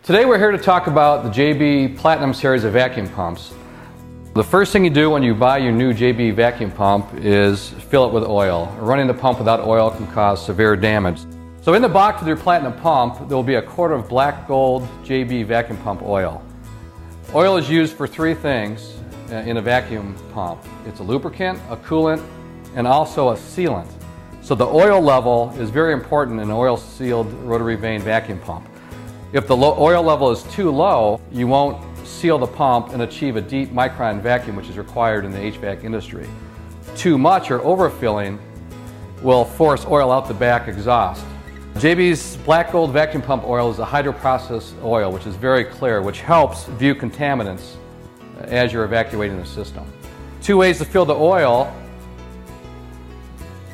Today we're here to talk about the JB Platinum series of vacuum pumps. The first thing you do when you buy your new JB vacuum pump is fill it with oil. Running the pump without oil can cause severe damage. So in the box with your Platinum pump, there will be a quart of black gold JB vacuum pump oil. Oil is used for three things in a vacuum pump. It's a lubricant, a coolant, and also a sealant. So the oil level is very important in an oil-sealed rotary vane vacuum pump. If the oil level is too low, you won't seal the pump and achieve a deep micron vacuum, which is required in the HVAC industry. Too much or overfilling will force oil out the back exhaust. JB's Black Gold vacuum pump oil is a hydroprocessed oil, which is very clear, which helps view contaminants as you're evacuating the system. Two ways to fill the oil.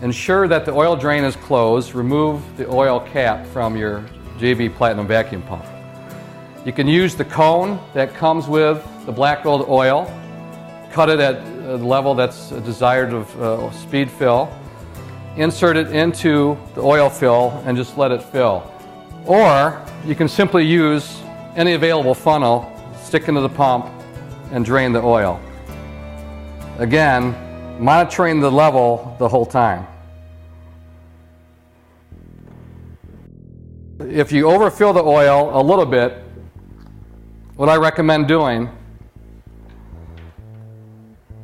Ensure that the oil drain is closed. Remove the oil cap from your JB Platinum vacuum pump. You can use the cone that comes with the black gold oil, cut it at a level that's desired of speed fill, insert it into the oil fill and just let it fill. Or you can simply use any available funnel, stick into the pump and drain the oil. Again, monitoring the level the whole time. If you overfill the oil a little bit, what I recommend doing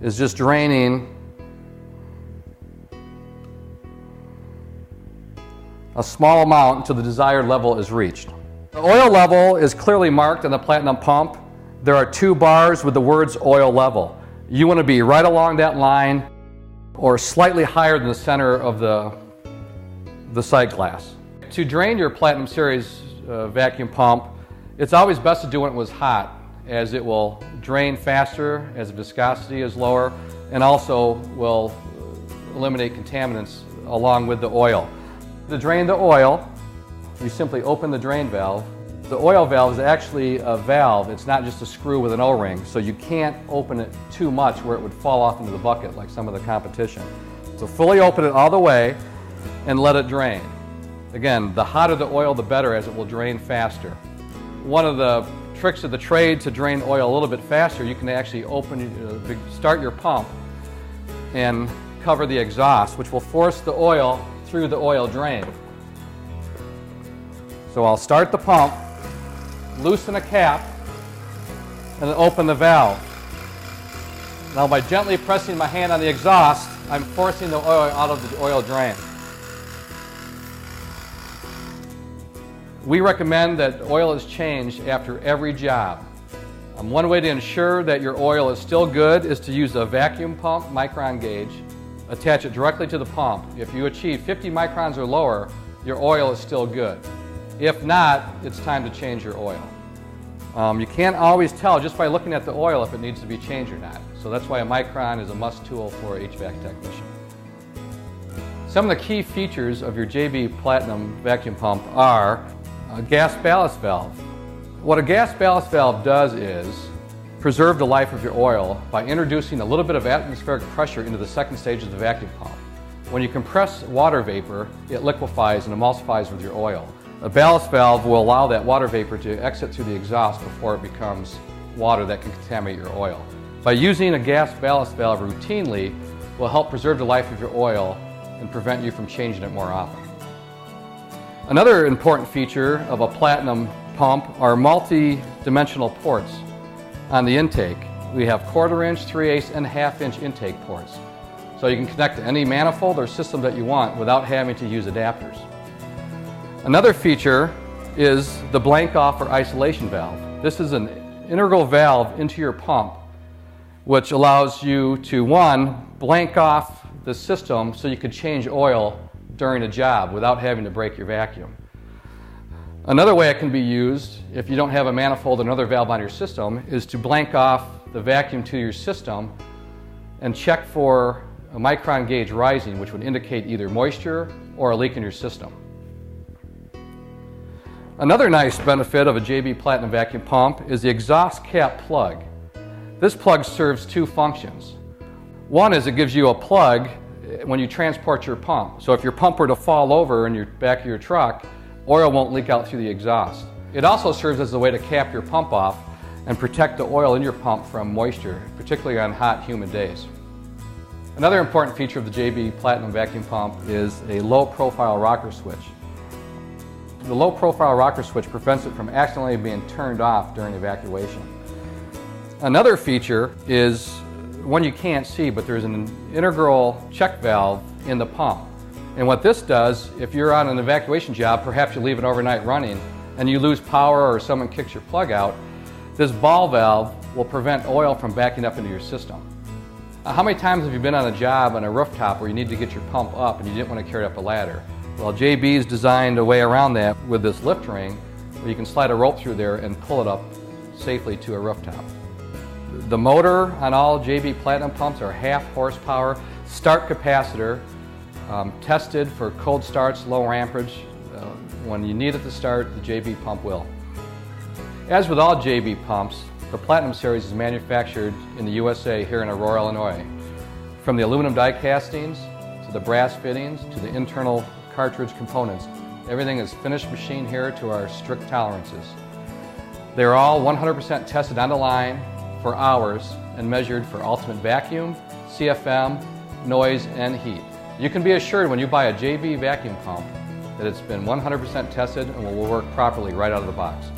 is just draining a small amount until the desired level is reached. The oil level is clearly marked on the Platinum pump. There are two bars with the words oil level. You want to be right along that line or slightly higher than the center of the sight glass. To drain your Platinum series vacuum pump, it's always best to do when it was hot, as it will drain faster, as the viscosity is lower, and also will eliminate contaminants along with the oil. To drain the oil, you simply open the drain valve. The oil valve is actually a valve. It's not just a screw with an O-ring, so you can't open it too much where it would fall off into the bucket like some of the competition. So fully open it all the way and let it drain. Again, the hotter the oil, the better, as it will drain faster. One of the tricks of the trade to drain oil a little bit faster, you can actually start your pump and cover the exhaust, which will force the oil through the oil drain. So I'll start the pump, loosen a cap, and then open the valve. Now by gently pressing my hand on the exhaust, I'm forcing the oil out of the oil drain. We recommend that oil is changed after every job. One way to ensure that your oil is still good is to use a vacuum pump micron gauge. Attach it directly to the pump. If you achieve 50 microns or lower, your oil is still good. If not, it's time to change your oil. You can't always tell just by looking at the oil if it needs to be changed or not. So that's why a micron is a must tool for a HVAC technician. Some of the key features of your JB Platinum vacuum pump are a gas ballast valve. What a gas ballast valve does is preserve the life of your oil by introducing a little bit of atmospheric pressure into the second stage of the vacuum pump. When you compress water vapor, it liquefies and emulsifies with your oil. A ballast valve will allow that water vapor to exit through the exhaust before it becomes water that can contaminate your oil. By using a gas ballast valve routinely will help preserve the life of your oil and prevent you from changing it more often. Another important feature of a Platinum pump are multi-dimensional ports on the intake. We have 1/4 inch, 3/8, and 1/2 inch intake ports. So you can connect to any manifold or system that you want without having to use adapters. Another feature is the Blankoff or isolation valve. This is an integral valve into your pump, which allows you to, one, blank off the system so you could change oil during a job without having to break your vacuum. Another way it can be used, if you don't have a manifold or another valve on your system, is to blank off the vacuum to your system and check for a micron gauge rising, which would indicate either moisture or a leak in your system. Another nice benefit of a JB Platinum vacuum pump is the exhaust cap plug. This plug serves two functions. One is it gives you a plug when you transport your pump. So if your pump were to fall over in your back of your truck, oil won't leak out through the exhaust. It also serves as a way to cap your pump off and protect the oil in your pump from moisture, particularly on hot, humid days. Another important feature of the JB Platinum vacuum pump is a low-profile rocker switch. The low-profile rocker switch prevents it from accidentally being turned off during evacuation. Another feature is one you can't see, but there's an integral check valve in the pump. And what this does, if you're on an evacuation job, perhaps you leave it overnight running, and you lose power or someone kicks your plug out, this ball valve will prevent oil from backing up into your system. How many times have you been on a job on a rooftop where you need to get your pump up and you didn't want to carry it up a ladder? Well, JB's designed a way around that with this lift ring where you can slide a rope through there and pull it up safely to a rooftop. The motor on all JB Platinum pumps are half horsepower, start capacitor, tested for cold starts, low amperage. When you need it to start, the JB pump will. As with all JB pumps, the Platinum series is manufactured in the USA here in Aurora, Illinois. From the aluminum die castings, to the brass fittings, to the internal cartridge components, everything is finished machine here to our strict tolerances. They're all 100% tested on the line for hours and measured for ultimate vacuum, CFM, noise, and heat. You can be assured when you buy a JB vacuum pump that it's been 100% tested and will work properly right out of the box.